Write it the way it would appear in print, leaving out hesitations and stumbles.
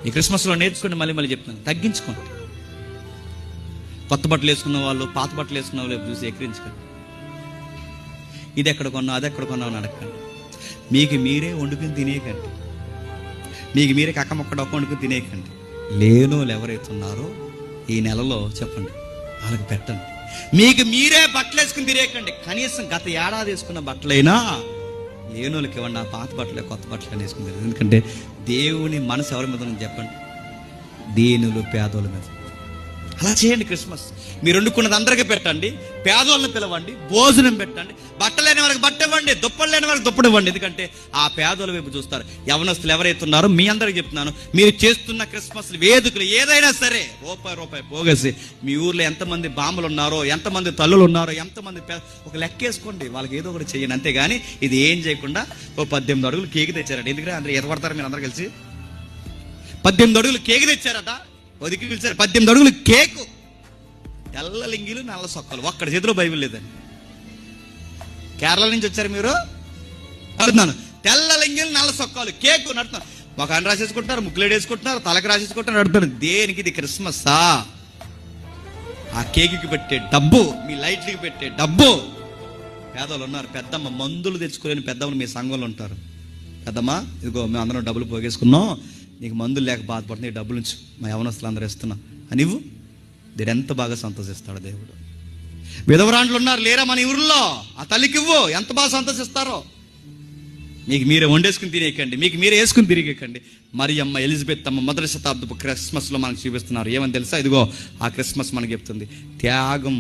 ఈ క్రిస్మస్లో నేర్చుకోండి. మళ్ళీ మళ్ళీ చెప్తున్నాను, తగ్గించుకోండి. కొత్త బట్టలు వేసుకున్న వాళ్ళు పాత బట్టలు వేసుకున్న వాళ్ళు చూసి ఎక్కిరించుకోండి. ఇది ఎక్కడ కొన్నావు, అది ఎక్కడ కొన్నావు అని అడగండి. మీకు మీరే వండుకుని తినేయకండి. మీకు మీరే కక్క మొక్క డొక్క వండుకుని తినేయకండి. లేనోళ్ళు ఎవరైతే ఉన్నారో ఈ నెలలో చెప్పండి, వాళ్ళకి పెట్టండి. మీకు మీరే బట్టలు వేసుకుని తినేయకండి. కనీసం గత ఏడాది వేసుకున్న బట్టలైనా లేనోళ్ళకి ఇవ్వండి. ఆ పాత బట్టలే కొత్త బట్టలు వేసుకుని తినేది. ఎందుకంటే దేవుని మనసు ఎవరి మీద ఉంది చెప్పండి? దీనులు పేదోళ్ళ మీద. అలా చేయండి. క్రిస్మస్ మీరు వండుకున్నది అందరికీ పెట్టండి, పేదోళ్ళని పిలవండి, భోజనం పెట్టండి, బట్టలు లేని వారికి బట్ట ఇవ్వండి, దుప్పలు లేని వారికి దుప్పటి ఇవ్వండి. ఎందుకంటే ఆ పేదోళ్ళ వైపు చూస్తారు. యవనస్తులు ఎవరైతే ఉన్నారో మీ అందరికీ చెప్తున్నాను, మీరు చేస్తున్న క్రిస్మస్ వేదికలు ఏదైనా సరే రూపాయి పోగేసి మీ ఊర్లో ఎంతమంది బామ్మలు ఉన్నారో, ఎంతమంది తల్లులు ఉన్నారో, ఎంతమంది ఒక లెక్కేసుకోండి. వాళ్ళకి ఏదో ఒకటి చేయండి. అంతేగాని ఇది ఏం చేయకుండా 18 అడుగులు కేక్ తెచ్చారండి. ఎందుకంటే అందరూ ఎదపడతారు మీరు అందరూ కలిసి. 18 అడుగులు కేక్ తెచ్చారట, ఒదికి పిలిచారు. 18 అడుగులు కేకు, తెల్ల లింగిలు నల్ల సొక్కలు, ఒక్కడ చేతిలో బైబిల్ లేదండి. కేరళ నుంచి వచ్చారు మీరు అడుగుతున్నాను. తెల్ల లింగిలు నల్ల సొక్కలు కేకు నడుతున్నారు. మొఖాన్ని రాసేసుకుంటున్నారు, ముక్కులేడు వేసుకుంటున్నారు, తలకి రాసేసుకుంటున్నారు, నడుతున్నారు. దేనికి? ఇది క్రిస్మస్సా? ఆ కేకుకి పెట్టే డబ్బు, మీ లైట్లకి పెట్టే డబ్బు. పేదలు ఉన్నారు. పెద్దమ్మ మందులు తెచ్చుకోలేని పెద్దమ్మలు మీ సంఘంలో ఉంటారు. పెద్దమ్మ ఇదిగో మేము అందరం డబ్బులు పోగేసుకున్నాం, నీకు మందులు లేక బాధపడుతుంది, ఈ డబ్బుల నుంచి మా యవనస్తులు అందరూ ఇస్తున్నా అని ఇవ్వు. దేవుడు ఎంత బాగా సంతోషిస్తాడు దేవుడు. విధవరాండ్లు ఉన్నారు లేరా మన ఊరిలో, ఆ తల్లికి ఇవ్వు, ఎంత బాగా సంతోషిస్తారో. మీకు మీరే వండేసుకుని తినేయకండి, మీకు మీరే వేసుకుని తిరిగేకండి. మరియమ్మ, ఎలిజబెత్ అమ్మ మొదటి శతాబ్దపు క్రిస్మస్లో మనకు చూపిస్తున్నారు. ఏమని తెలుసా? ఇదిగో ఆ క్రిస్మస్ మనకు చెప్తుంది, త్యాగం